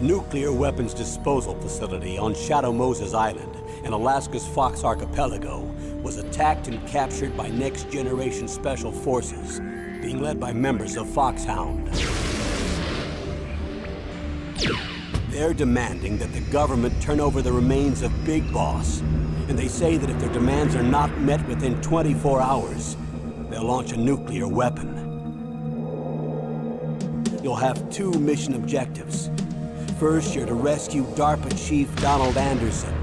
nuclear weapons disposal facility on Shadow Moses Island in Alaska's Fox Archipelago was attacked and captured by next-generation special forces, being led by members of FOXHOUND. They're demanding that the government turn over the remains of Big Boss, and they say that if their demands are not met within 24 hours, they'll launch a nuclear weapon. You'll have two mission objectives. First, you're to rescue DARPA Chief Donald Anderson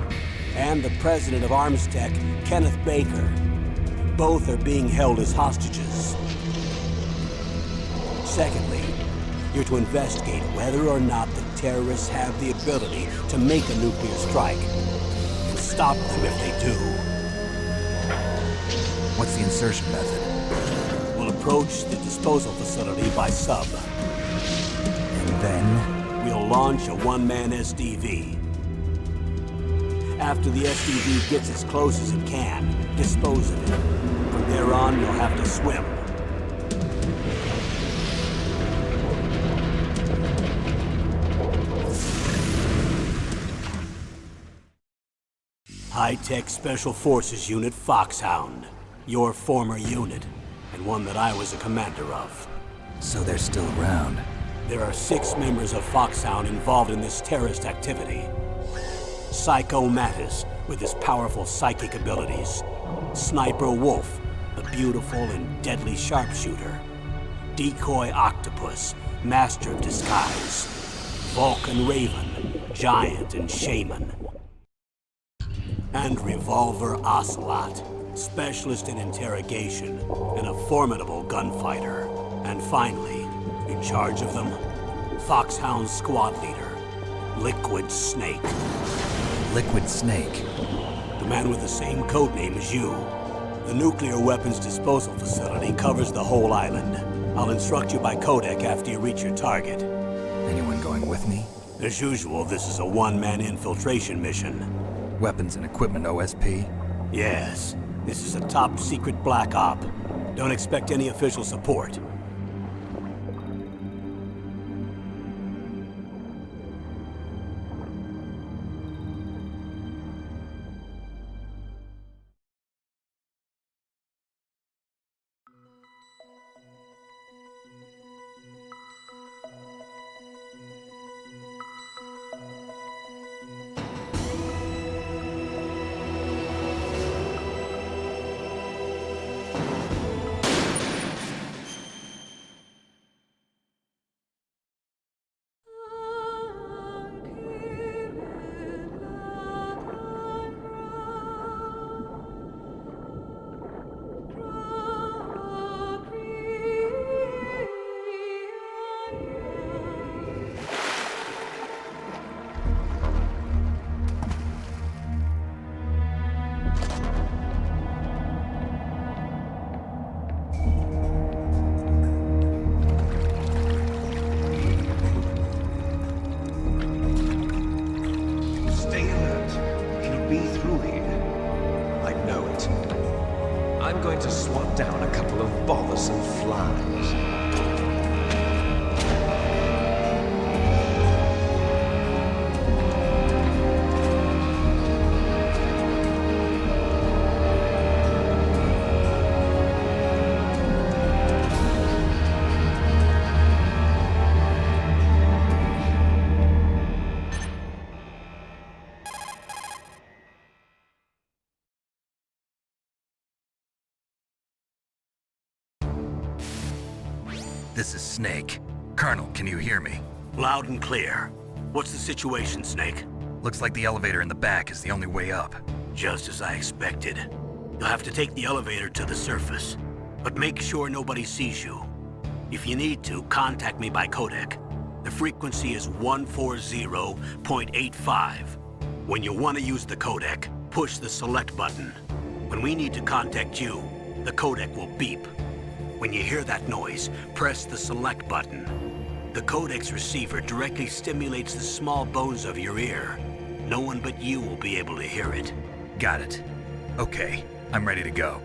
and the president of Armstech, Kenneth Baker. Both are being held as hostages. Secondly, you're to investigate whether or not the terrorists have the ability to make a nuclear strike and stop them if they do. What's the insertion method? We'll approach the disposal facility by sub. And then? We'll launch a one-man SDV. After the SDV gets as close as it can, dispose of it. From there on, you'll have to swim. High-tech Special Forces Unit FOXHOUND. Your former unit, and one that I was a commander of. So they're still around. There are 6 members of FOXHOUND involved in this terrorist activity. Psycho Mattis, with his powerful psychic abilities. Sniper Wolf, the beautiful and deadly sharpshooter. Decoy Octopus, master of disguise. Vulcan Raven, giant and shaman. And Revolver Ocelot, specialist in interrogation and a formidable gunfighter. And finally, in charge of them, FOXHOUND squad leader, Liquid Snake. Liquid Snake? The man with the same codename as you. The nuclear weapons disposal facility covers the whole island. I'll instruct you by codec after you reach your target. Anyone going with me? As usual, this is a one-man infiltration mission. Weapons and equipment OSP? Yes. This is a top-secret black op. Don't expect any official support. I'm going to swat down a couple of bothersome flies. This is Snake. Colonel, can you hear me? Loud and clear. What's the situation, Snake? Looks like the elevator in the back is the only way up. Just as I expected. You'll have to take the elevator to the surface, but make sure nobody sees you. If you need to, contact me by codec. The frequency is 140.85. When you want to use the codec, push the select button. When we need to contact you, the codec will beep. When you hear that noise, press the select button. The codec's receiver directly stimulates the small bones of your ear. No one but you will be able to hear it. Got it. Okay, I'm ready to go.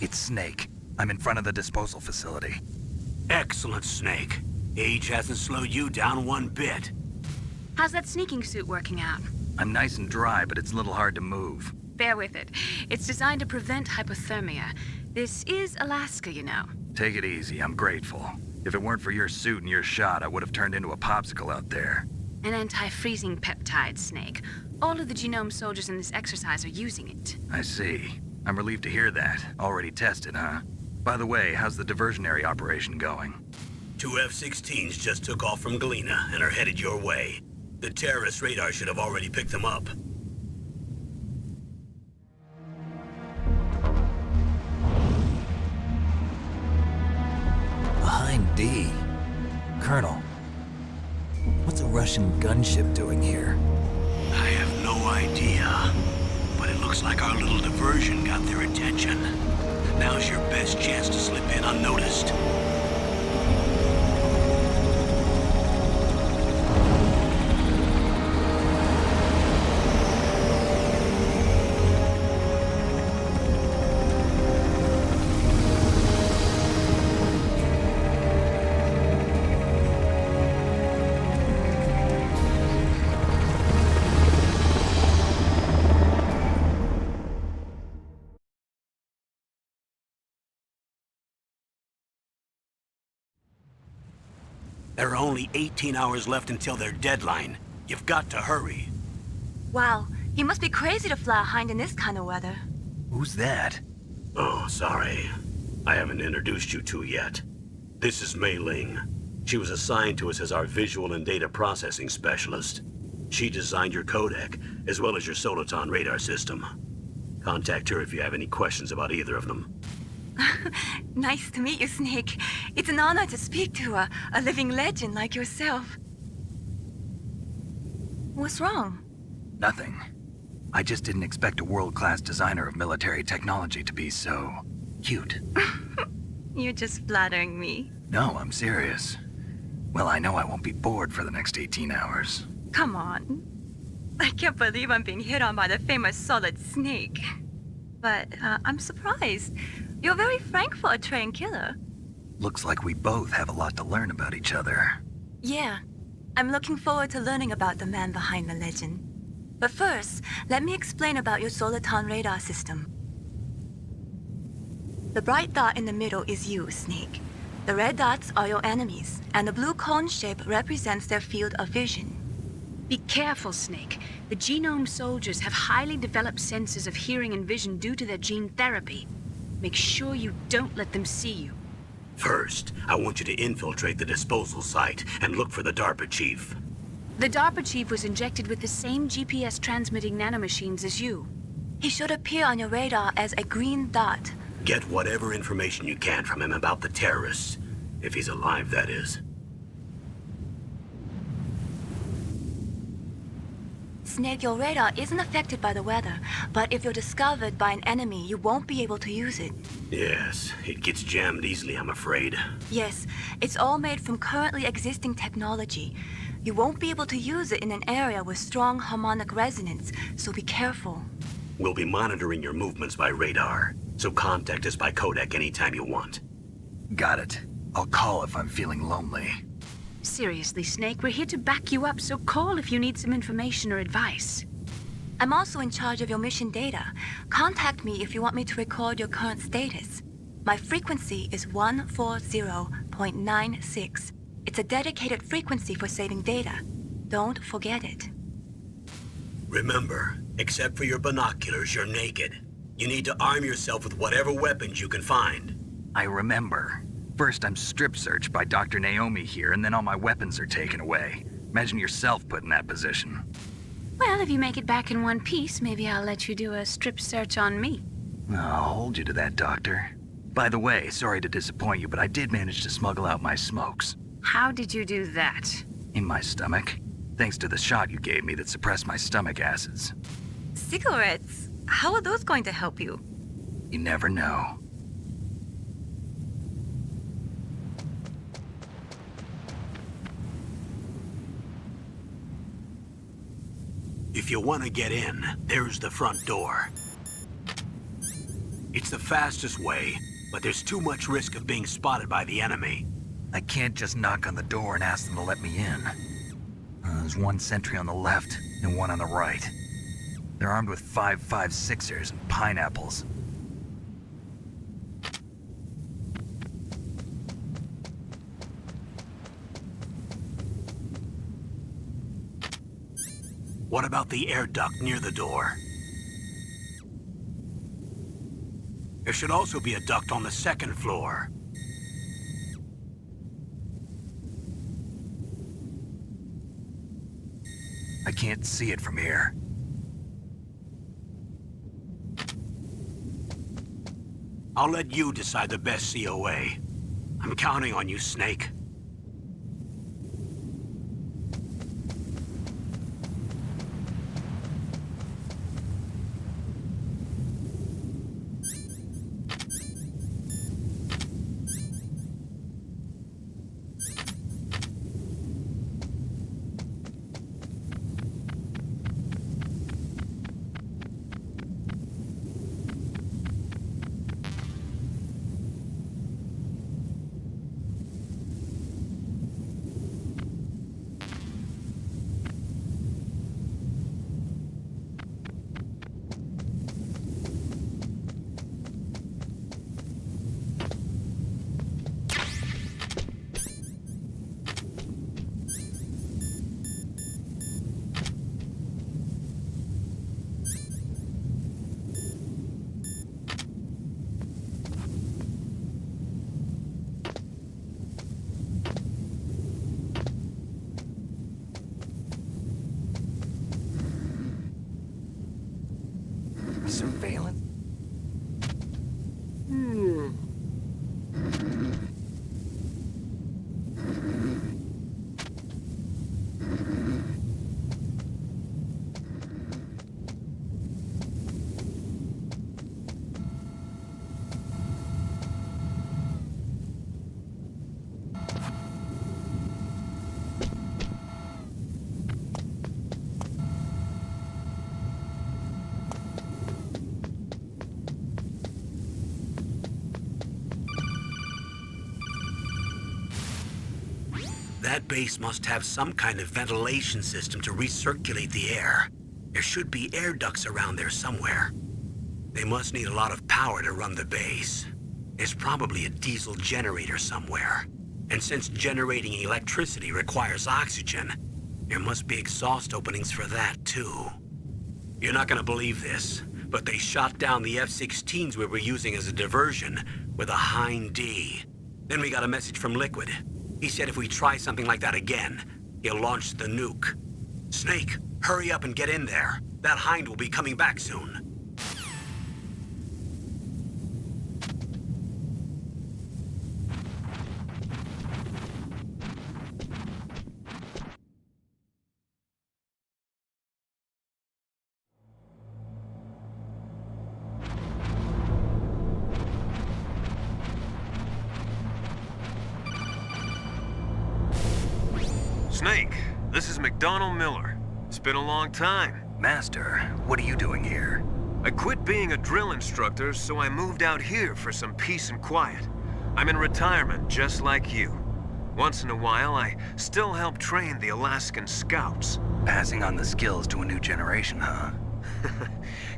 It's Snake. I'm in front of the disposal facility. Excellent, Snake. Age hasn't slowed you down one bit. How's that sneaking suit working out? I'm nice and dry, but it's a little hard to move. Bear with it. It's designed to prevent hypothermia. This is Alaska, you know. Take it easy, I'm grateful. If it weren't for your suit and your shot, I would have turned into a popsicle out there. An anti-freezing peptide, Snake. All of the genome soldiers in this exercise are using it. I see. I'm relieved to hear that. Already tested, huh? By the way, how's the diversionary operation going? 2 F-16s just took off from Galena and are headed your way. The terrorist radar should have already picked them up. Behind D. Colonel, what's a Russian gunship doing here? I have no idea, but it looks like our little diversion got their attention. Now's your best chance to slip in unnoticed. There are only 18 hours left until their deadline. You've got to hurry. Wow, he must be crazy to fly a hind in this kind of weather. Who's that? Oh, sorry. I haven't introduced you to yet. This is Mei Ling. She was assigned to us as our visual and data processing specialist. She designed your codec, as well as your Soliton radar system. Contact her if you have any questions about either of them. Nice to meet you, Snake. It's an honor to speak to a living legend like yourself. What's wrong? Nothing. I just didn't expect a world-class designer of military technology to be so cute. You're just flattering me. No, I'm serious. Well, I know I won't be bored for the next 18 hours. Come on. I can't believe I'm being hit on by the famous Solid Snake. But I'm surprised. You're very frank for a trained killer. Looks like we both have a lot to learn about each other. Yeah. I'm looking forward to learning about the man behind the legend. But first, let me explain about your Soliton radar system. The bright dot in the middle is you, Snake. The red dots are your enemies, and the blue cone shape represents their field of vision. Be careful, Snake. The genome soldiers have highly developed senses of hearing and vision due to their gene therapy. Make sure you don't let them see you. First, I want you to infiltrate the disposal site and look for the DARPA chief. The DARPA chief was injected with the same GPS transmitting nanomachines as you. He should appear on your radar as a green dot. Get whatever information you can from him about the terrorists. If he's alive, that is. Snake, your radar isn't affected by the weather, but if you're discovered by an enemy, you won't be able to use it. Yes, it gets jammed easily, I'm afraid. Yes, it's all made from currently existing technology. You won't be able to use it in an area with strong harmonic resonance, so be careful. We'll be monitoring your movements by radar, so contact us by codec anytime you want. Got it. I'll call if I'm feeling lonely. Seriously, Snake, we're here to back you up, so call if you need some information or advice. I'm also in charge of your mission data. Contact me if you want me to record your current status. My frequency is 140.96. It's a dedicated frequency for saving data. Don't forget it. Remember, except for your binoculars, you're naked. You need to arm yourself with whatever weapons you can find. I remember. First, I'm strip searched by Dr. Naomi here, and then all my weapons are taken away. Imagine yourself put in that position. Well, if you make it back in one piece, maybe I'll let you do a strip search on me. I'll hold you to that, Doctor. By the way, sorry to disappoint you, but I did manage to smuggle out my smokes. How did you do that? In my stomach. Thanks to the shot you gave me that suppressed my stomach acids. Cigarettes? How are those going to help you? You never know. If you want to get in, there's the front door. It's the fastest way, but there's too much risk of being spotted by the enemy. I can't just knock on the door and ask them to let me in. There's one sentry on the left and one on the right. They're armed with 5.56ers and pineapples. What about the air duct near the door? There should also be a duct on the second floor. I can't see it from here. I'll let you decide the best COA. I'm counting on you, Snake. Surveillance? That base must have some kind of ventilation system to recirculate the air. There should be air ducts around there somewhere. They must need a lot of power to run the base. There's probably a diesel generator somewhere. And since generating electricity requires oxygen, there must be exhaust openings for that too. You're not gonna believe this, but they shot down the F-16s we were using as a diversion with a Hind D. Then we got a message from Liquid. He said if we try something like that again, he'll launch the nuke. Snake, hurry up and get in there. That Hind will be coming back soon. Snake, this is McDonald Miller. It's been a long time. Master, what are you doing here? I quit being a drill instructor, so I moved out here for some peace and quiet. I'm in retirement, just like you. Once in a while, I still help train the Alaskan Scouts. Passing on the skills to a new generation, huh?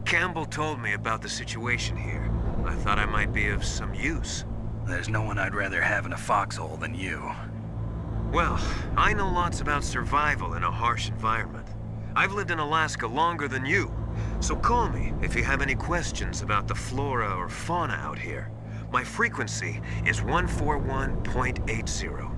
Campbell told me about the situation here. I thought I might be of some use. There's no one I'd rather have in a foxhole than you. Well, I know lots about survival in a harsh environment. I've lived in Alaska longer than you, so call me if you have any questions about the flora or fauna out here. My frequency is 141.80.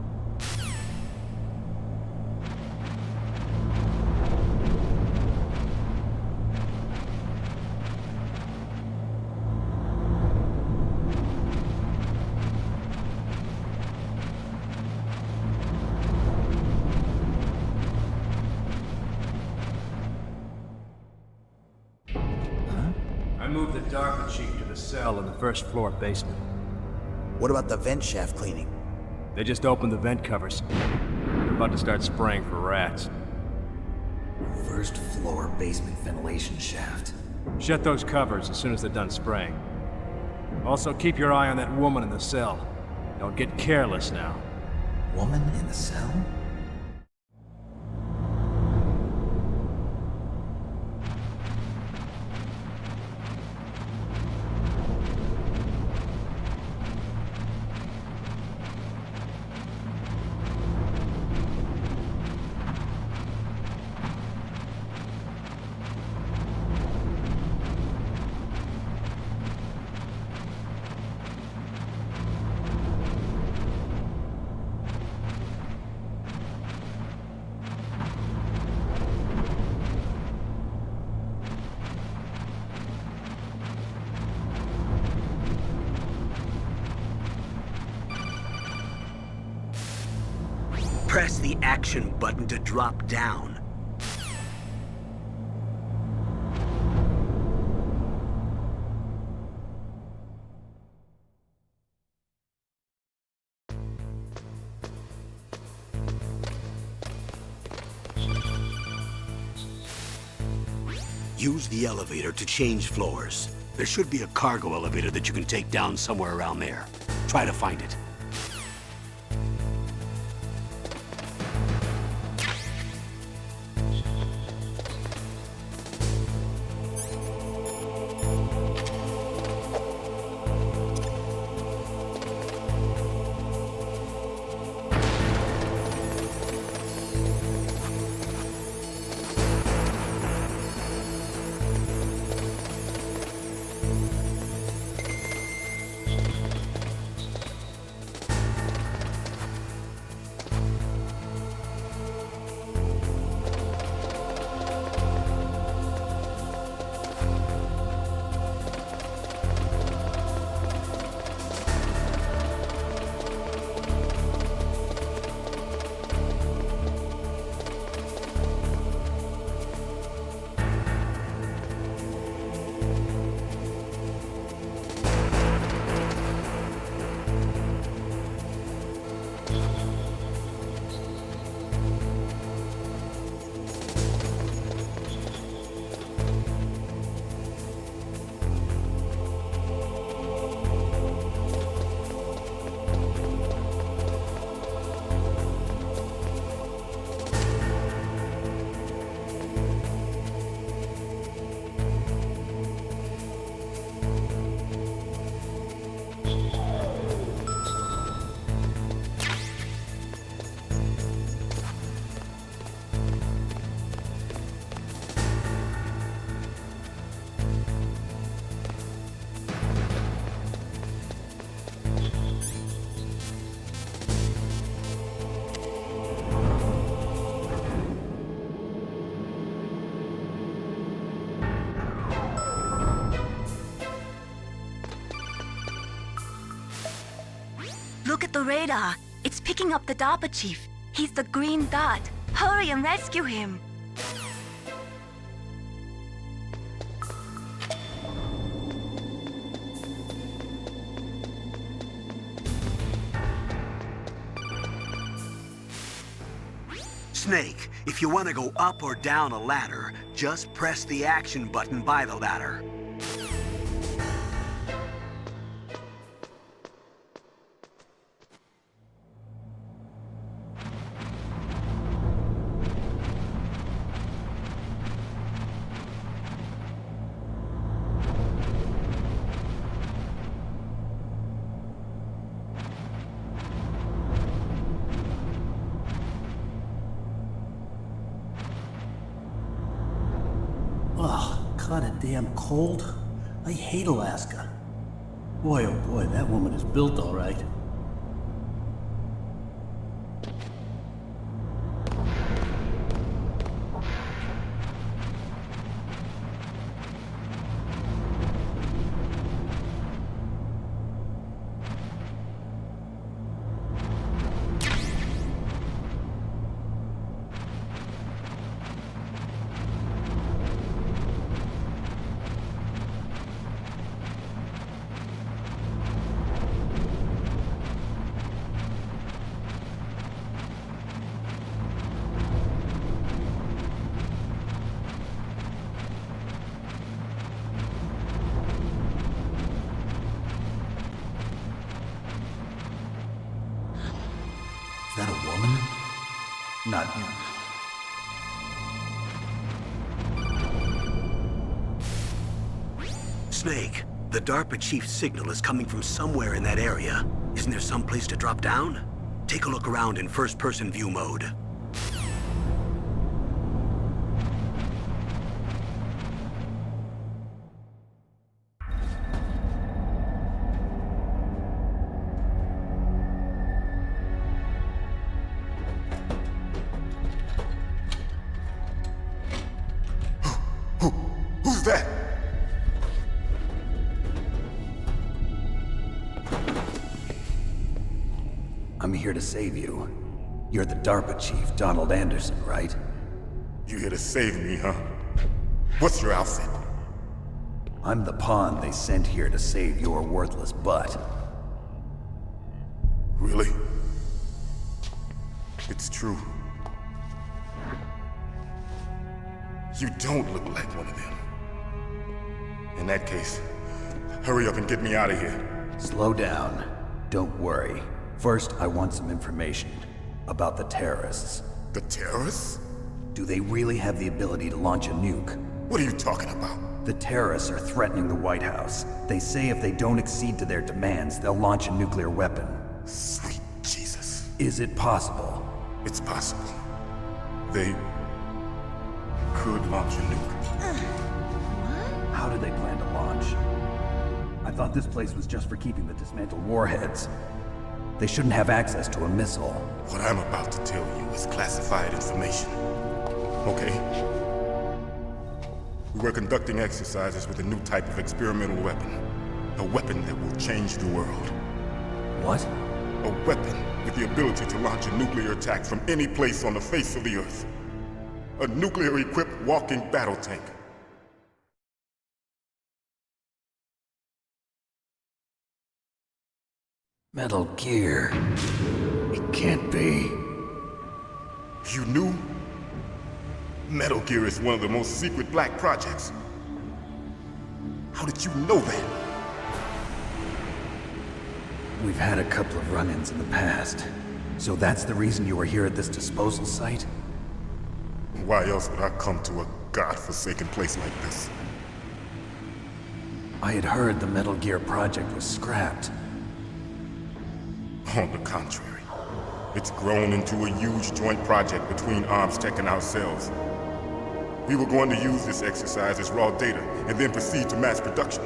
I moved the DARPA chief to the cell in the first floor basement. What about the vent shaft cleaning? They just opened the vent covers. They're about to start spraying for rats. First floor basement ventilation shaft. Shut those covers as soon as they're done spraying. Also, keep your eye on that woman in the cell. Don't get careless now. Woman in the cell? Press the action button to drop down. Use the elevator to change floors. There should be a cargo elevator that you can take down somewhere around there. Try to find it. Look at the radar. It's picking up the DARPA chief. He's the green dot. Hurry and rescue him. Snake, if you want to go up or down a ladder, just press the action button by the ladder. Kinda damn cold. I hate Alaska. Boy, oh boy, that woman is built all right. not... Snake, the DARPA chief's signal is coming from somewhere in that area. Isn't there some place to drop down? Take a look around in first-person view mode. Who's that? I'm here to save you. You're the DARPA chief, Donald Anderson, right? You here to save me, huh? What's your outfit? I'm the pawn they sent here to save your worthless butt. Really? It's true. You don't look like one of them. In that case, hurry up and get me out of here. Slow down. Don't worry. First, I want some information about the terrorists. The terrorists? Do they really have the ability to launch a nuke? What are you talking about? The terrorists are threatening the White House. They say if they don't accede to their demands, they'll launch a nuclear weapon. Sweet Jesus. Is it possible? It's possible. They could launch a nuke. How do they plan to launch? I thought this place was just for keeping the dismantled warheads. They shouldn't have access to a missile. What I'm about to tell you is classified information. Okay? We were conducting exercises with a new type of experimental weapon. A weapon that will change the world. What? A weapon with the ability to launch a nuclear attack from any place on the face of the Earth. A nuclear-equipped walking battle tank. Metal Gear. It can't be. You knew? Metal Gear is one of the most secret black projects. How did you know that? We've had a couple of run-ins in the past. So that's the reason you were here at this disposal site? Why else would I come to a godforsaken place like this? I had heard the Metal Gear project was scrapped. On the contrary, it's grown into a huge joint project between Arms Tech and ourselves. We were going to use this exercise as raw data and then proceed to mass production.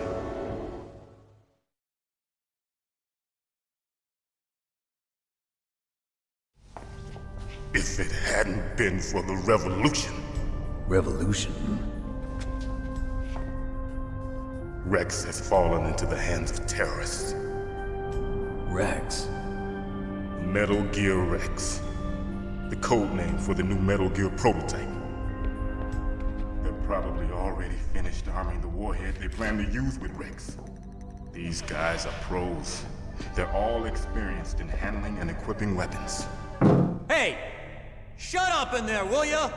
If it hadn't been for the revolution. Revolution? Rex has fallen into the hands of terrorists. Rex? Metal Gear Rex. The code name for the new Metal Gear prototype. They're probably already finished arming the warhead they plan to use with Rex. These guys are pros. They're all experienced in handling and equipping weapons. Hey! Shut up in there, will ya?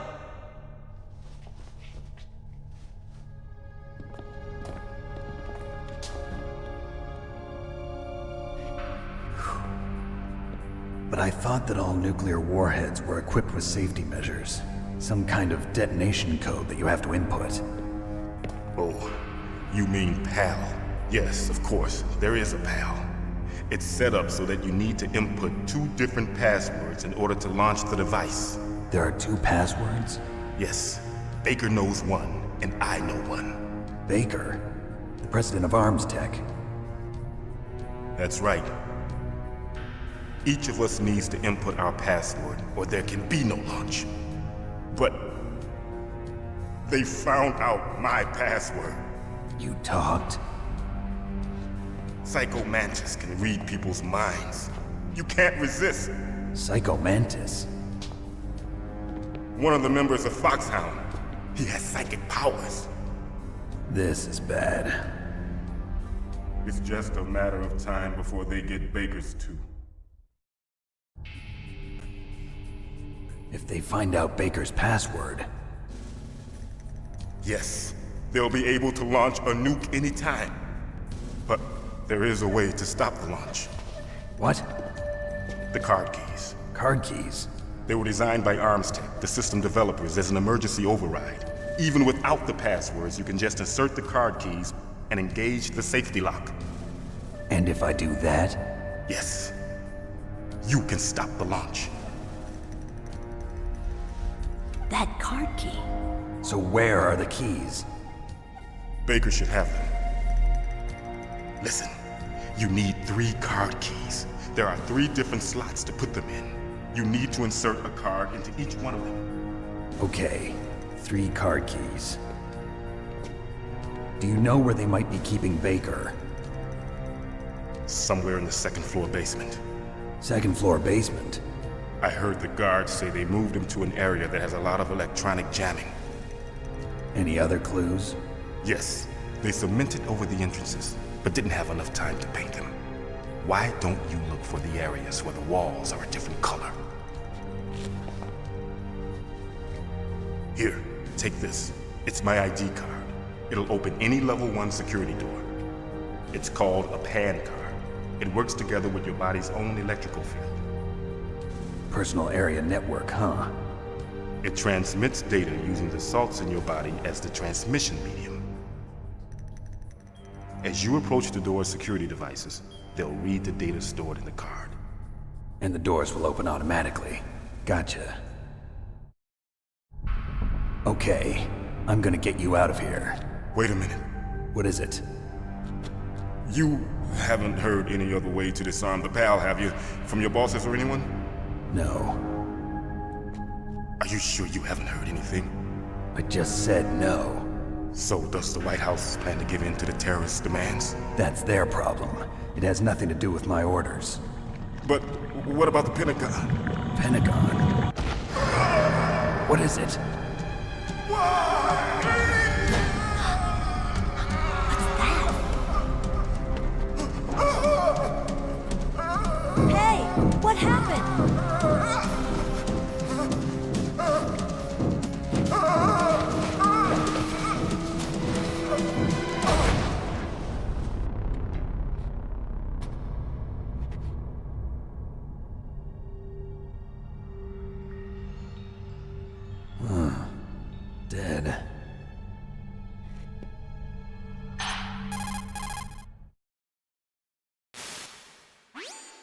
But I thought that all nuclear warheads were equipped with safety measures. Some kind of detonation code that you have to input. Oh, you mean PAL? Yes, of course, there is a PAL. It's set up so that you need to input 2 different passwords in order to launch the device. There are 2 passwords? Yes. Baker knows one, and I know one. Baker? The president of Arms Tech? That's right. Each of us needs to input our password, or there can be no launch. But they found out my password. You talked? Psycho Mantis can read people's minds. You can't resist. Psycho Mantis? One of the members of FOXHOUND. He has psychic powers. This is bad. It's just a matter of time before they get Baker's too. If they find out Baker's password... Yes, they'll be able to launch a nuke anytime. But there is a way to stop the launch. What? The card keys. Card keys? They were designed by Armstech, the system developers, as an emergency override. Even without the passwords, you can just insert the card keys and engage the safety lock. And if I do that? Yes. You can stop the launch. That card key. So where are the keys? Baker should have them. Listen, you need 3 card keys. There are 3 different slots to put them in. You need to insert a card into each one of them. Okay, 3 card keys. Do you know where they might be keeping Baker? Somewhere in the 2nd floor basement. 2nd floor basement? I heard the guards say they moved him to an area that has a lot of electronic jamming. Any other clues? Yes, they cemented over the entrances, but didn't have enough time to paint them. Why don't you look for the areas where the walls are a different color? Here, take this. It's my ID card. It'll open any level 1 security door. It's called a PAN card. It works together with your body's own electrical field. Personal area network, huh? It transmits data using the salts in your body as the transmission medium. As you approach the door's security devices, they'll read the data stored in the card. And the doors will open automatically. Gotcha. Okay, I'm gonna get you out of here. Wait a minute. What is it? You haven't heard any other way to disarm the PAL, have you? From your bosses or anyone? No. Are you sure you haven't heard anything? I just said no. So does the White House plan to give in to the terrorists' demands? That's their problem. It has nothing to do with my orders. But what about the Pentagon? Pentagon? What is it? Hey, what happened? Dead.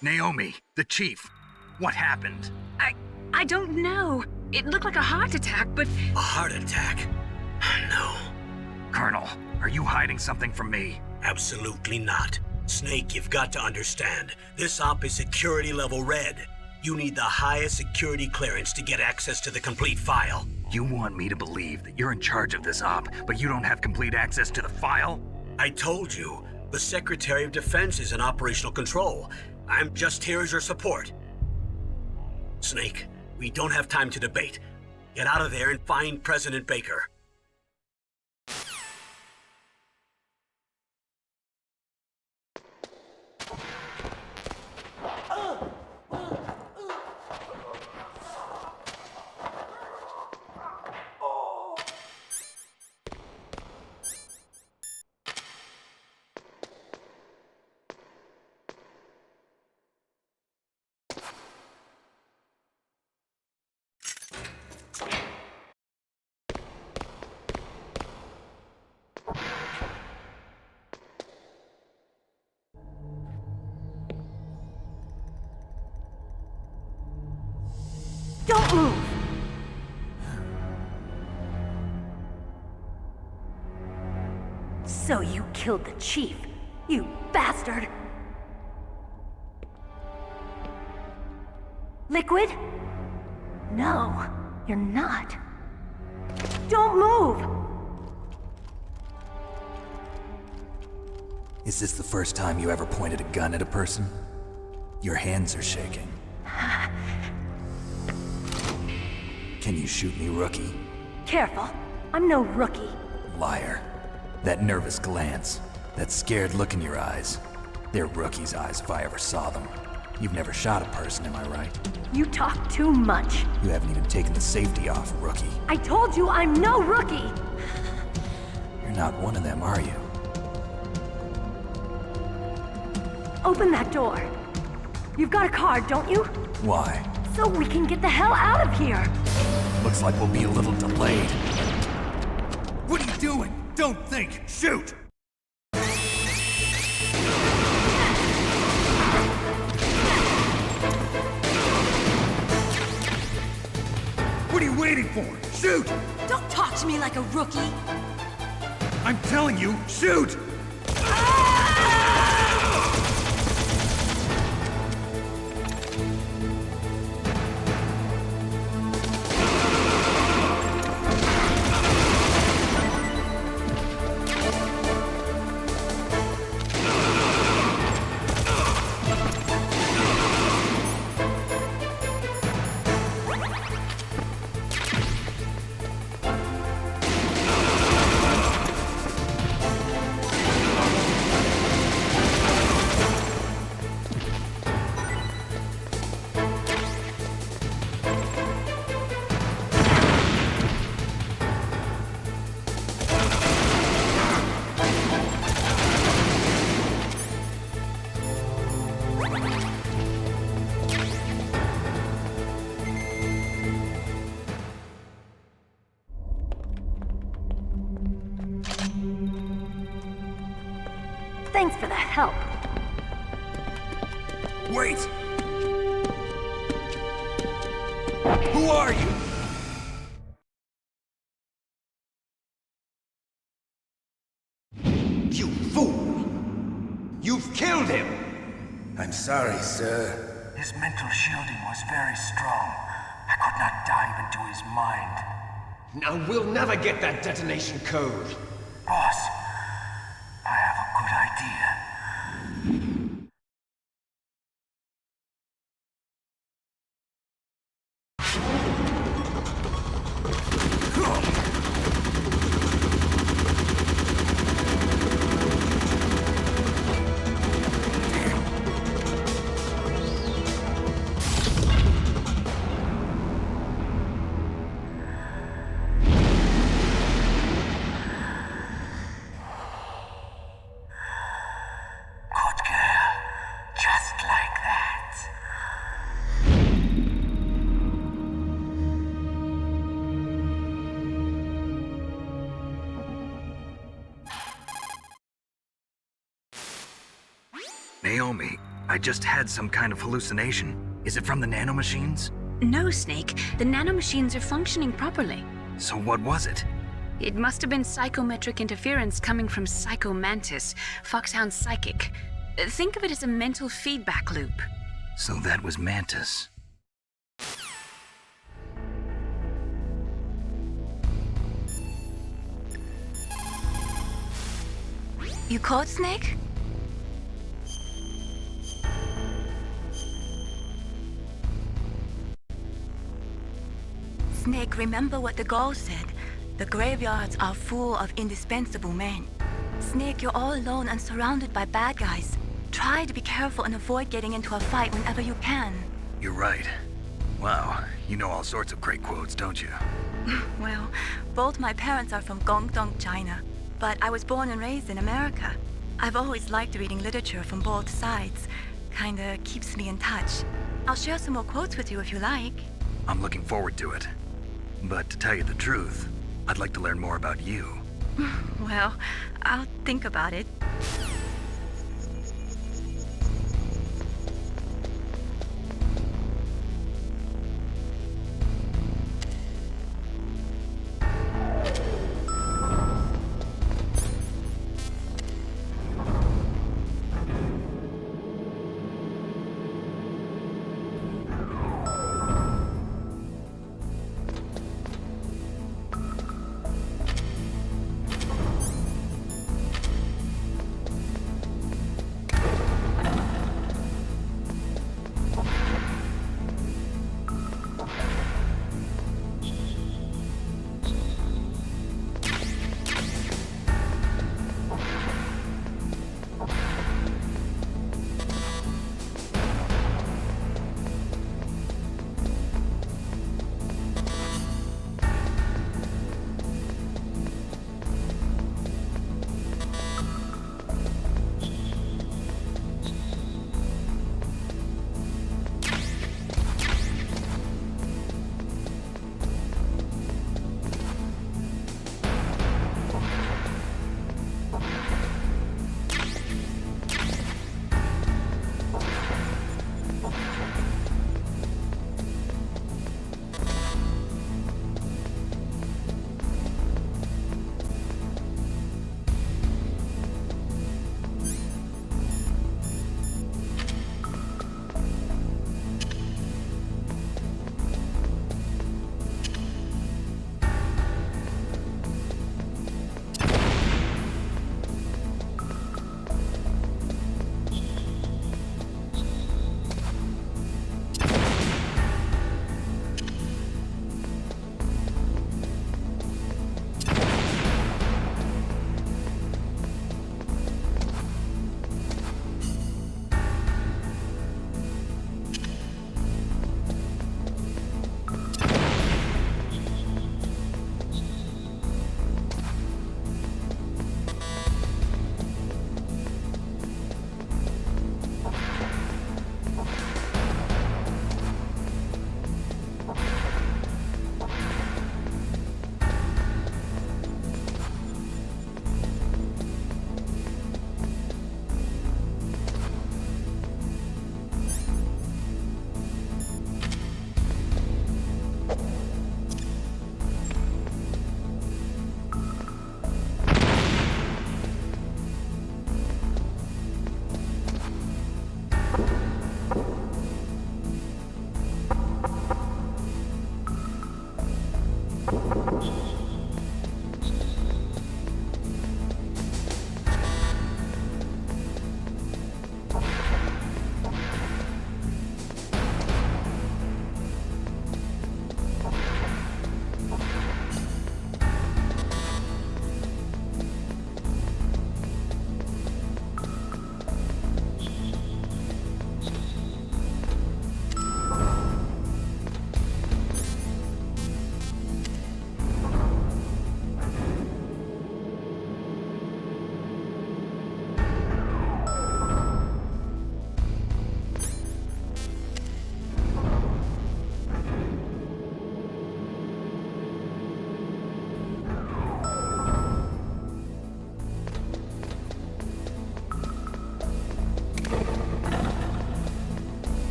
Naomi, the chief. What happened? I don't know. It looked like a heart attack, but... A heart attack? No. Colonel, are you hiding something from me? Absolutely not. Snake, you've got to understand. This op is security level red. You need the highest security clearance to get access to the complete file. You want me to believe that you're in charge of this op, but you don't have complete access to the file? I told you. The Secretary of Defense is in operational control. I'm just here as your support. Snake, we don't have time to debate. Get out of there and find President Baker. Don't move! So you killed the chief, you bastard! Liquid? No, you're not. Don't move! Is this the first time you ever pointed a gun at a person? Your hands are shaking. Can you shoot me, rookie? Careful, I'm no rookie. Liar. That nervous glance, that scared look in your eyes. They're rookie's eyes if I ever saw them. You've never shot a person, am I right? You talk too much. You haven't even taken the safety off, rookie. I told you I'm no rookie! You're not one of them, are you? Open that door. You've got a card, don't you? Why? so we can get the hell out of here. Looks like we'll be a little delayed. What are you doing? Don't think, shoot! What are you waiting for? Shoot! Don't talk to me like a rookie. I'm telling you, shoot! Thanks for the help. Wait! Who are you? You fool! You've killed him! I'm sorry, sir. His mental shielding was very strong. I could not dive into his mind. Now we'll never get that detonation code. Boss, I have a good idea. Naomi, I just had some kind of hallucination. Is it from the nanomachines? No, Snake. The nanomachines are functioning properly. So what was it? It must have been psychometric interference coming from Psycho Mantis, Foxhound's psychic. Think of it as a mental feedback loop. So that was Mantis. You caught Snake? Snake, remember what the Gaul said. The graveyards are full of indispensable men. Snake, you're all alone and surrounded by bad guys. Try to be careful and avoid getting into a fight whenever you can. You're right. Wow, you know all sorts of great quotes, don't you? Well, both my parents are from Guangdong, China, but I was born and raised in America. I've always liked reading literature from both sides. Kinda keeps me in touch. I'll share some more quotes with you if you like. I'm looking forward to it. But to tell you the truth, I'd like to learn more about you. Well, I'll think about it.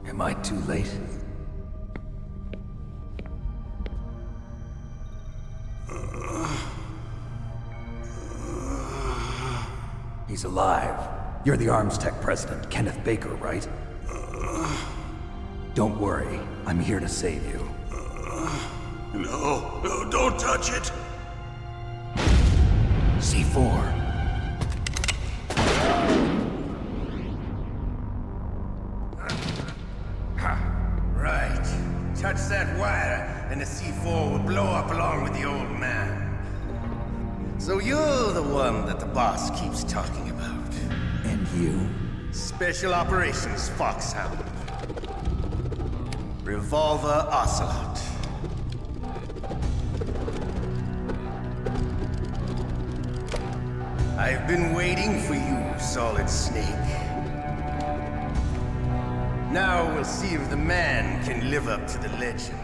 Am I too late? He's alive. You're the Arms Tech president, Kenneth Baker, right? Don't worry. I'm here to save you. No, don't touch it! C4. Right. Touch that wire, and the C4 will blow up along with the old man. So you're the one that the boss keeps talking about. And you? Special Operations Foxhound. Revolver Ocelot. I've been waiting for you, Solid Snake. Now we'll see if the man can live up to the legend.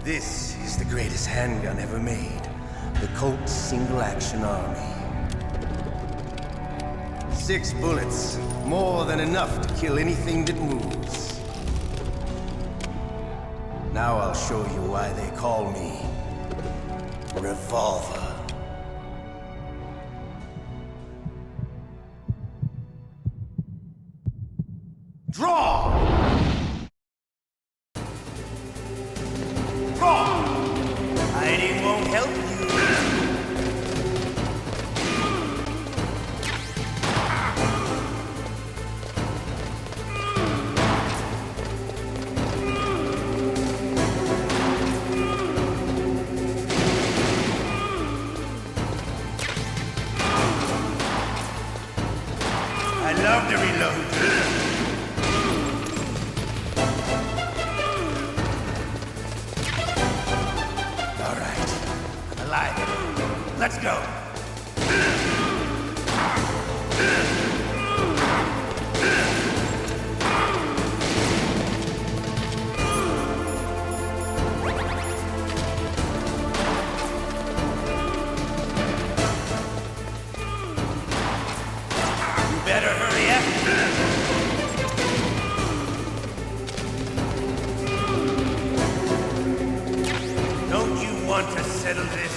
This is the greatest handgun ever made. The Colt Single Action Army. 6 bullets, more than enough to kill anything that moves. Now I'll show you why they call me Revolver. Draw! Draw! Hiding won't help you. I love to reload. Let's go. You better hurry up. Don't you want to settle this?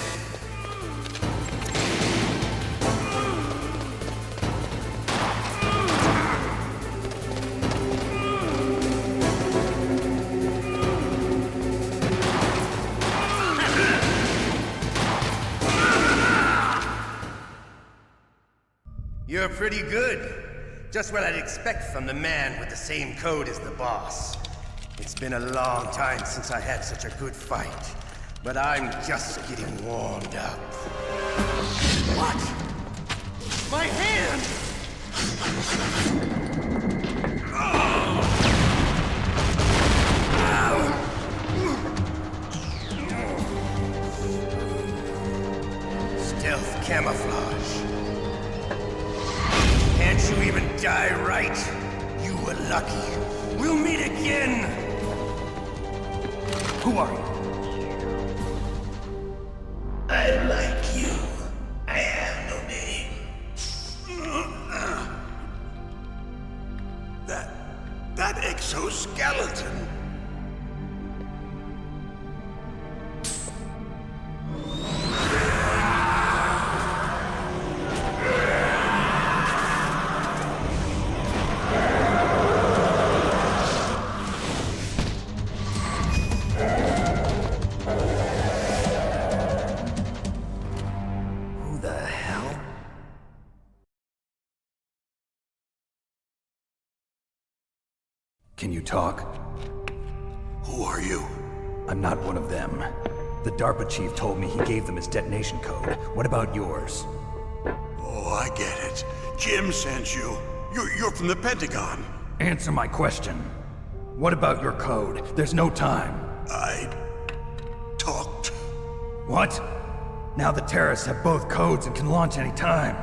You're pretty good. Just what I'd expect from the man with the same code as the boss. It's been a long time since I had such a good fight, but I'm just getting warmed up. What? My hand! Stealth camouflage. Can't you even die right? You were lucky. We'll meet again! Who are you? I like you. I have no name. That exoskeleton. Who the hell? Can you talk? Who are you? I'm not one of them. The DARPA chief told me he gave them his detonation code. What about yours? Oh, I get it. Jim sent you. You're from the Pentagon. Answer my question. What about your code? There's no time. I talked. What? Now the terrorists have both codes and can launch any time.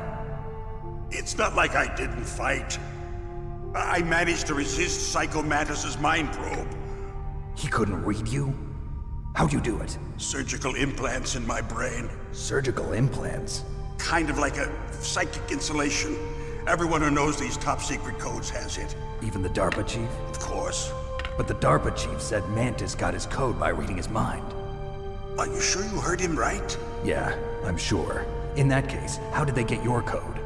It's not like I didn't fight. I managed to resist Psycho Mantis's mind probe. He couldn't read you? How'd you do it? Surgical implants in my brain. Surgical implants? Kind of like a psychic insulation. Everyone who knows these top secret codes has it. Even the DARPA chief? Of course. But the DARPA chief said Mantis got his code by reading his mind. Are you sure you heard him right? Yeah, I'm sure. In that case, how did they get your code?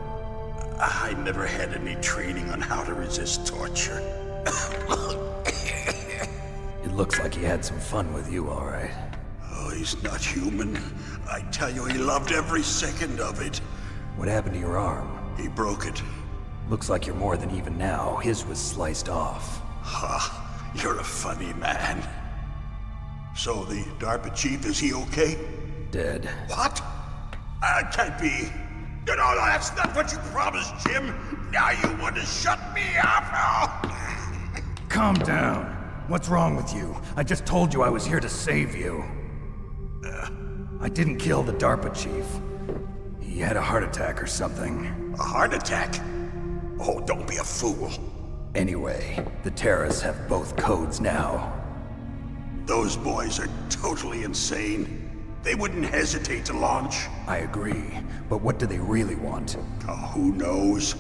I never had any training on how to resist torture. It looks like he had some fun with you, all right. Oh, he's not human. I tell you, he loved every second of it. What happened to your arm? He broke it. Looks like you're more than even now. His was sliced off. Ha, you're a funny man. So the DARPA chief, is he okay? Dead. What? Can't be. No, that's not what you promised, Jim. Now you want to shut me up? Calm down. What's wrong with you? I just told you I was here to save you. I didn't kill the DARPA chief. He had a heart attack or something. A heart attack? Oh, don't be a fool. Anyway, the terrorists have both codes now. Those boys are totally insane. They wouldn't hesitate to launch. I agree, but what do they really want? Oh, who knows?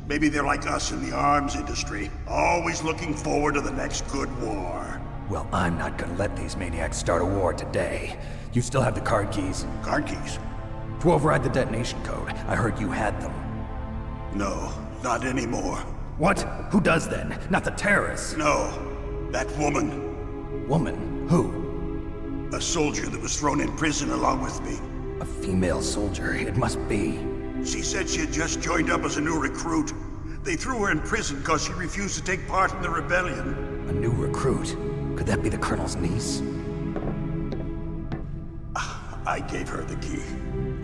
Maybe they're like us in the arms industry, always looking forward to the next good war. Well, I'm not gonna let these maniacs start a war today. You still have the card keys? Card keys? To override the detonation code. I heard you had them. No, not anymore. What? Who does then? Not the terrorists? No, that woman. Woman? Who? A soldier that was thrown in prison along with me. A female soldier, it must be. She said she had just joined up as a new recruit. They threw her in prison because she refused to take part in the rebellion. A new recruit? Could that be the Colonel's niece? I gave her the key.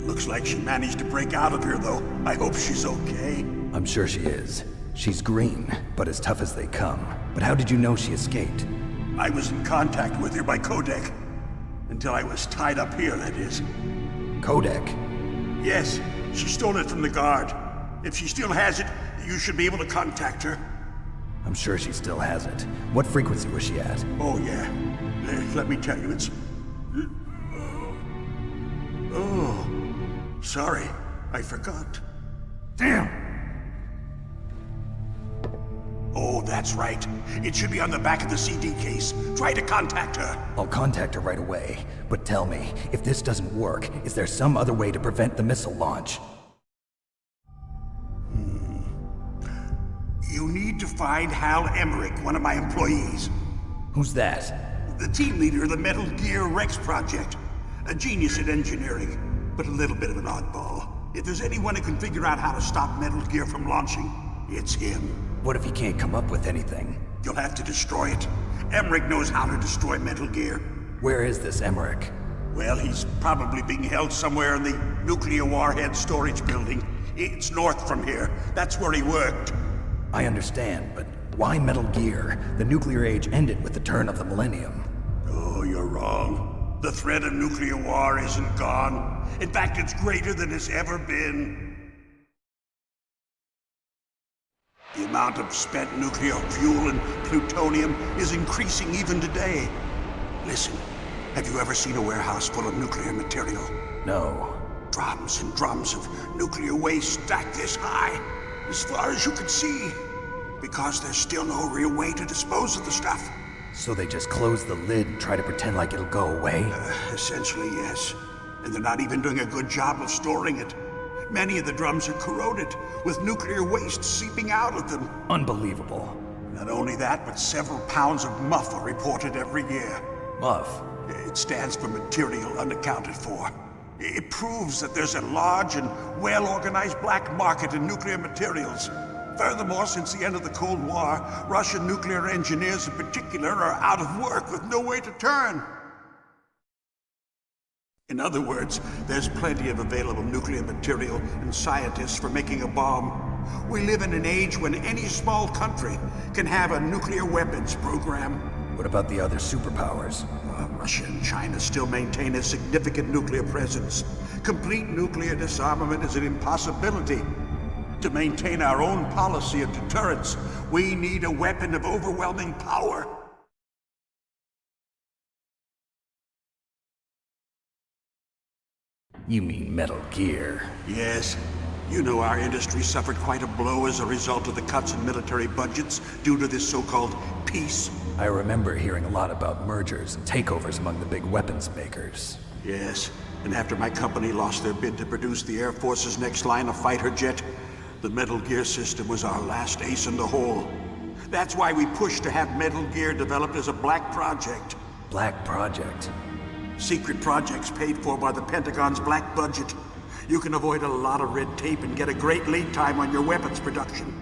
Looks like she managed to break out of here, though. I hope she's okay. I'm sure she is. She's green, but as tough as they come. But how did you know she escaped? I was in contact with her by codec. Until I was tied up here, that is. Codec? Yes, she stole it from the guard. If she still has it, you should be able to contact her. I'm sure she still has it. What frequency was she at? Oh, yeah. Let me tell you, it's... Oh, sorry. I forgot. Damn! Oh, that's right. It should be on the back of the CD case. Try to contact her. I'll contact her right away. But tell me, if this doesn't work, is there some other way to prevent the missile launch? You need to find Hal Emmerich, one of my employees. Who's that? The team leader of the Metal Gear Rex project. A genius at engineering, but a little bit of an oddball. If there's anyone who can figure out how to stop Metal Gear from launching, it's him. What if he can't come up with anything? You'll have to destroy it. Emmerich knows how to destroy Metal Gear. Where is this Emmerich? Well, he's probably being held somewhere in the nuclear warhead storage building. It's north from here. That's where he worked. I understand, but why Metal Gear? The nuclear age ended with the turn of the millennium. Oh, you're wrong. The threat of nuclear war isn't gone. In fact, it's greater than it's ever been. The amount of spent nuclear fuel and plutonium is increasing even today. Listen, have you ever seen a warehouse full of nuclear material? No. Drums and drums of nuclear waste stacked this high, as far as you can see. Because there's still no real way to dispose of the stuff. So they just close the lid and try to pretend like it'll go away? Essentially, yes. And they're not even doing a good job of storing it. Many of the drums are corroded, with nuclear waste seeping out of them. Unbelievable. Not only that, but several pounds of MUF are reported every year. MUF? It stands for material unaccounted for. It proves that there's a large and well-organized black market in nuclear materials. Furthermore, since the end of the Cold War, Russian nuclear engineers in particular are out of work with no way to turn. In other words, there's plenty of available nuclear material and scientists for making a bomb. We live in an age when any small country can have a nuclear weapons program. What about the other superpowers? Russia and China still maintain a significant nuclear presence. Complete nuclear disarmament is an impossibility. To maintain our own policy of deterrence, we need a weapon of overwhelming power. You mean Metal Gear? Yes. You know our industry suffered quite a blow as a result of the cuts in military budgets due to this so-called peace. I remember hearing a lot about mergers and takeovers among the big weapons makers. Yes, and after my company lost their bid to produce the Air Force's next line of fighter jet, the Metal Gear system was our last ace in the hole. That's why we pushed to have Metal Gear developed as a black project. Black project? Secret projects paid for by the Pentagon's black budget. You can avoid a lot of red tape and get a great lead time on your weapons production.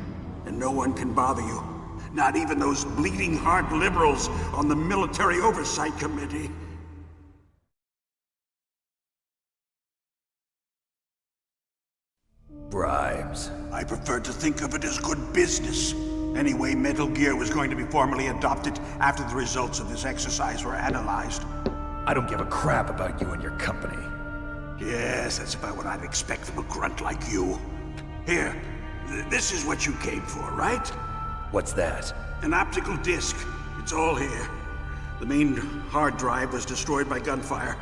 And no one can bother you. Not even those bleeding heart liberals on the Military Oversight Committee. Bribes. I prefer to think of it as good business. Anyway, Metal Gear was going to be formally adopted after the results of this exercise were analyzed. I don't give a crap about you and your company. Yes, that's about what I'd expect from a grunt like you. Here, this is what you came for, right? What's that? An optical disc. It's all here. The main hard drive was destroyed by gunfire.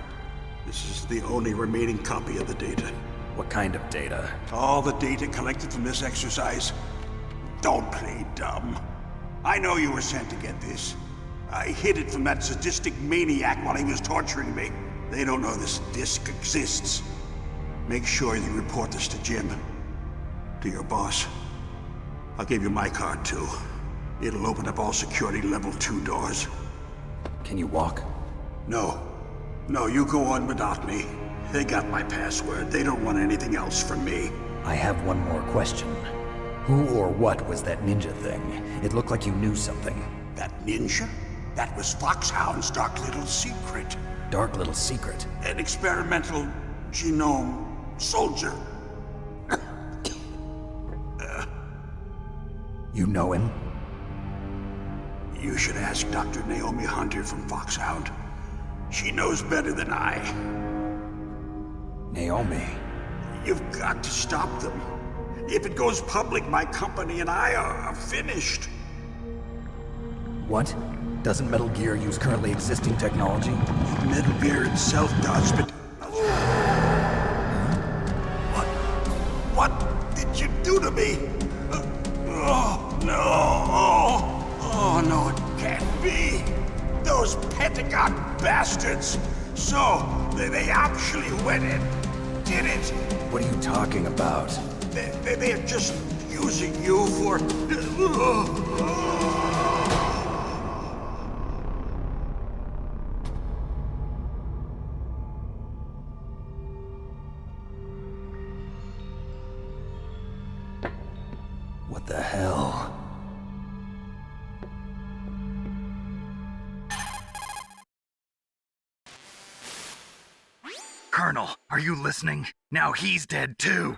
This is the only remaining copy of the data. What kind of data? All the data collected from this exercise. Don't play dumb. I know you were sent to get this. I hid it from that sadistic maniac while he was torturing me. They don't know this disc exists. Make sure you report this to Jim. To your boss. I'll give you my card too. It'll open up all security level 2 doors. Can you walk? No. No, you go on without me. They got my password. They don't want anything else from me. I have one more question. Who or what was that ninja thing? It looked like you knew something. That ninja? That was FOXHOUND's dark little secret. Dark little secret? An experimental genome soldier. You know him? You should ask Dr. Naomi Hunter from FOXHOUND. She knows better than I. Naomi? You've got to stop them. If it goes public, my company and I are finished. What? Doesn't Metal Gear use currently existing technology? Metal Gear itself does, but... What did you do to me? Oh, no. Oh, no, it can't be. Those Pentagon bastards. So, they actually went and did it. What are you talking about? They're just using you for... What the hell? Colonel, are you listening? Now he's dead too.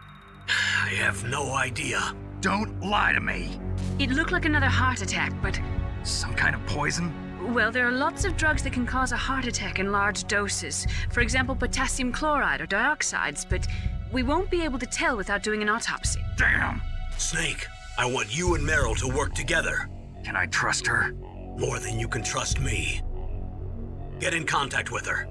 I have no idea. Don't lie to me. It looked like another heart attack, but... Some kind of poison? Well, there are lots of drugs that can cause a heart attack in large doses. For example, potassium chloride or dioxides, but we won't be able to tell without doing an autopsy. Damn! Snake, I want you and Meryl to work together. Can I trust her? More than you can trust me. Get in contact with her.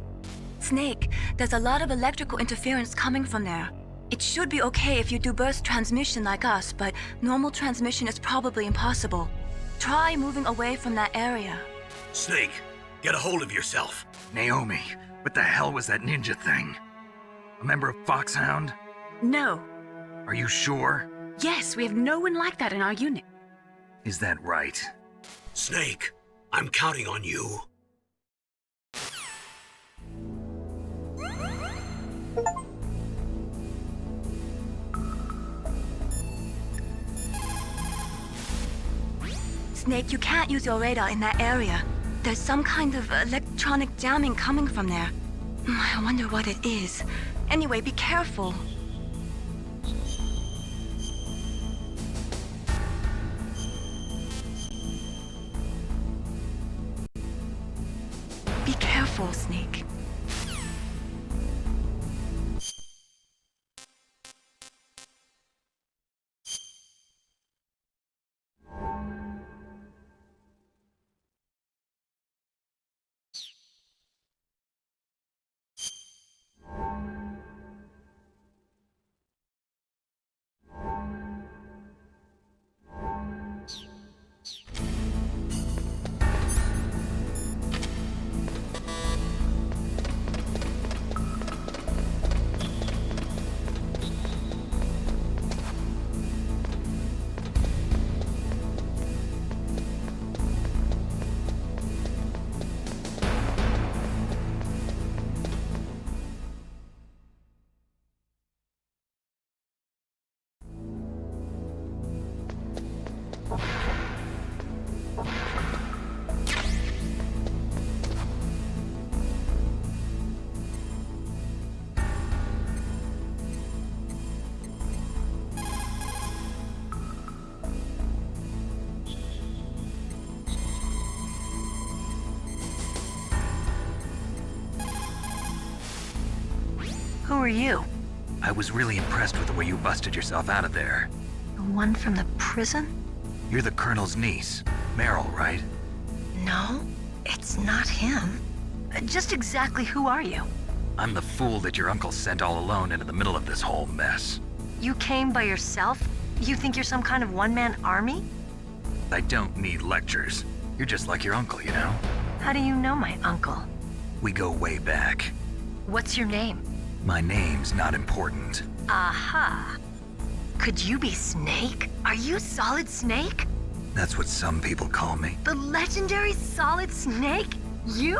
Snake, there's a lot of electrical interference coming from there. It should be okay if you do burst transmission like us, but normal transmission is probably impossible. Try moving away from that area. Snake, get a hold of yourself. Naomi, what the hell was that ninja thing? A member of FOXHOUND? No. Are you sure? Yes, we have no one like that in our unit. Is that right? Snake, I'm counting on you. Snake, you can't use your radar in that area. There's some kind of electronic jamming coming from there. I wonder what it is. Anyway, be careful. Be careful, Snake. Who are you? I was really impressed with the way you busted yourself out of there. The one from the prison? You're the Colonel's niece, Meryl, right? No, it's not him. Just exactly who are you? I'm the fool that your uncle sent all alone into the middle of this whole mess. You came by yourself? You think you're some kind of one-man army? I don't need lectures. You're just like your uncle, you know? How do you know my uncle? We go way back. What's your name? My name's not important. Aha. Could you be Snake? Are you Solid Snake? That's what some people call me. The legendary Solid Snake? You?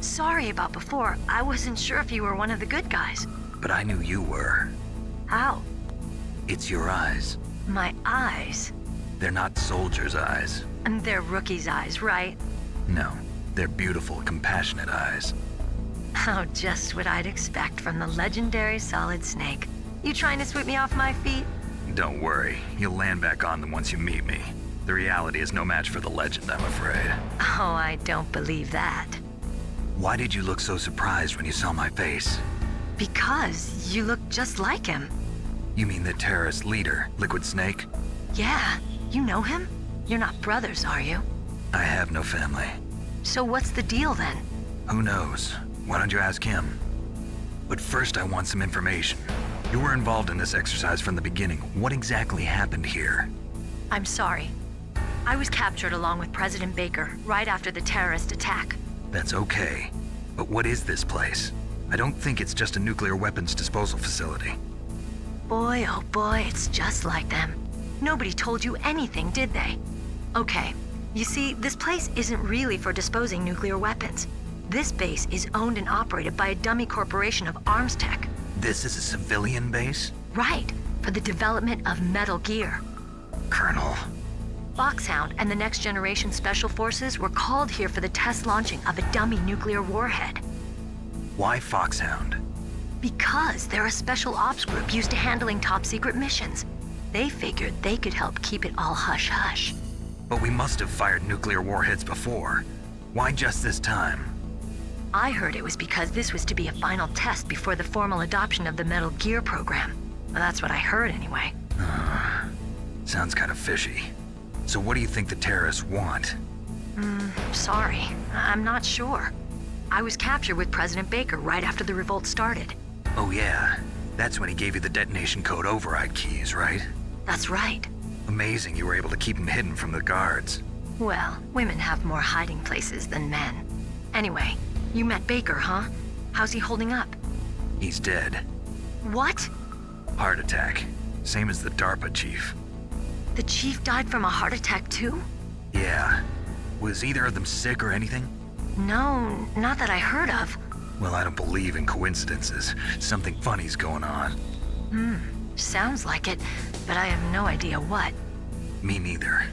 Sorry about before. I wasn't sure if you were one of the good guys. But I knew you were. How? It's your eyes. My eyes? They're not soldiers' eyes. And they're rookies' eyes, right? No, they're beautiful, compassionate eyes. Oh, just what I'd expect from the legendary Solid Snake. You trying to sweep me off my feet? Don't worry, you'll land back on them once you meet me. The reality is no match for the legend, I'm afraid. Oh, I don't believe that. Why did you look so surprised when you saw my face? Because you look just like him. You mean the terrorist leader, Liquid Snake? Yeah, you know him? You're not brothers, are you? I have no family. So what's the deal then? Who knows? Why don't you ask him? But first I want some information. You were involved in this exercise from the beginning. What exactly happened here? I'm sorry. I was captured along with President Baker right after the terrorist attack. That's okay. But what is this place? I don't think it's just a nuclear weapons disposal facility. Boy, oh boy, it's just like them. Nobody told you anything, did they? Okay, you see, this place isn't really for disposing nuclear weapons. This base is owned and operated by a dummy corporation of arms tech. This is a civilian base? Right. for the development of Metal Gear. Colonel. FOXHOUND and the Next Generation Special Forces were called here for the test launching of a dummy nuclear warhead. Why FOXHOUND? Because they're a special ops group used to handling top-secret missions. They figured they could help keep it all hush-hush. But we must have fired nuclear warheads before. Why just this time? I heard it was because this was to be a final test before the formal adoption of the Metal Gear program. That's what I heard anyway. Sounds kind of fishy. So what do you think the terrorists want? Sorry. I'm not sure. I was captured with President Baker right after the revolt started. Oh yeah, that's when he gave you the detonation code override keys, right? That's right. Amazing you were able to keep him hidden from the guards. Well, women have more hiding places than men. Anyway, you met Baker, huh? How's he holding up? He's dead. What? Heart attack. Same as the DARPA chief. The chief died from a heart attack too? Yeah. Was either of them sick or anything? No, not that I heard of. Well, I don't believe in coincidences. Something funny's going on. Sounds like it, but I have no idea what. Me neither.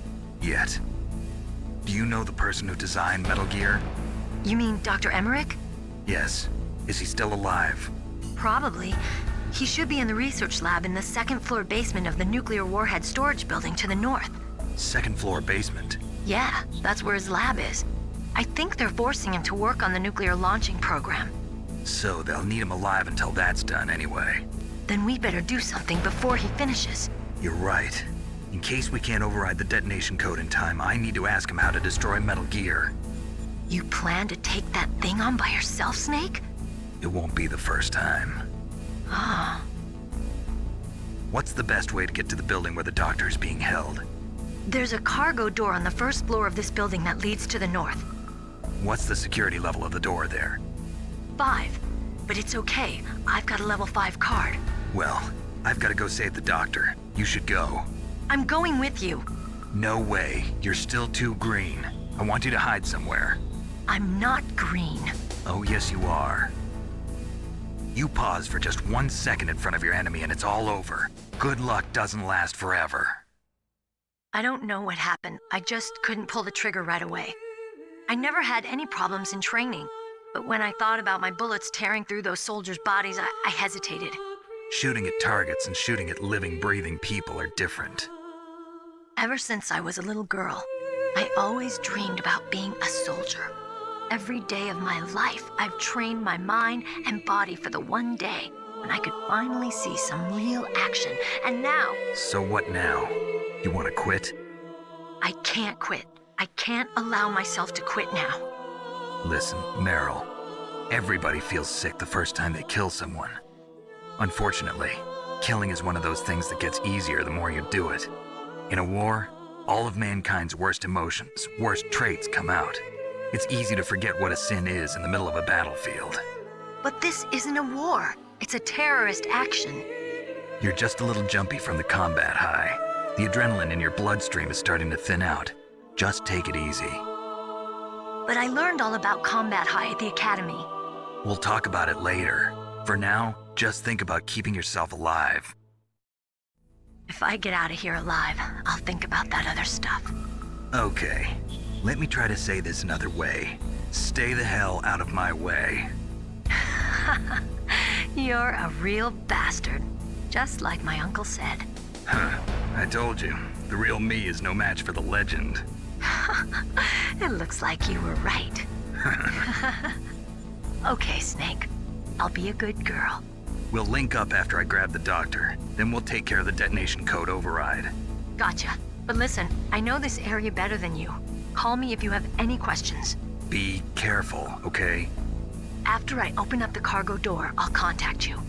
Yet. Do you know the person who designed Metal Gear? You mean Dr. Emmerich? Yes. Is he still alive? Probably. He should be in the research lab in the second-floor basement of the nuclear warhead storage building to the north. Second-floor basement? Yeah, that's where his lab is. I think they're forcing him to work on the nuclear launching program. So they'll need him alive until that's done anyway. Then we better do something before he finishes. You're right. In case we can't override the detonation code in time, I need to ask him how to destroy Metal Gear. You plan to take that thing on by yourself, Snake? It won't be the first time. Ah. What's the best way to get to the building where the doctor's being held? There's a cargo door on the first floor of this building that leads to the north. What's the security level of the door there? 5. But it's okay. I've got a level 5 card. Well, I've got to go save the doctor. You should go. I'm going with you. No way. You're still too green. I want you to hide somewhere. I'm not green. Oh, yes you are. You pause for just 1 second in front of your enemy and it's all over. Good luck doesn't last forever. I don't know what happened. I just couldn't pull the trigger right away. I never had any problems in training, but when I thought about my bullets tearing through those soldiers' bodies, I hesitated. Shooting at targets and shooting at living, breathing people are different. Ever since I was a little girl, I always dreamed about being a soldier. Every day of my life, I've trained my mind and body for the one day when I could finally see some real action, and now... So what now? You want to quit? I can't quit. I can't allow myself to quit now. Listen, Meryl, everybody feels sick the first time they kill someone. Unfortunately, killing is one of those things that gets easier the more you do it. In a war, all of mankind's worst emotions, worst traits come out. It's easy to forget what a sin is in the middle of a battlefield. But this isn't a war. It's a terrorist action. You're just a little jumpy from the combat high. The adrenaline in your bloodstream is starting to thin out. Just take it easy. But I learned all about combat high at the academy. We'll talk about it later. For now, just think about keeping yourself alive. If I get out of here alive, I'll think about that other stuff. Okay. Let me try to say this another way. Stay the hell out of my way. You're a real bastard. Just like my uncle said. Huh. I told you. The real me is no match for the legend. It looks like you were right. Okay, Snake. I'll be a good girl. We'll link up after I grab the doctor. Then we'll take care of the detonation code override. Gotcha. But listen, I know this area better than you. Call me if you have any questions. Be careful, okay? After I open up the cargo door, I'll contact you.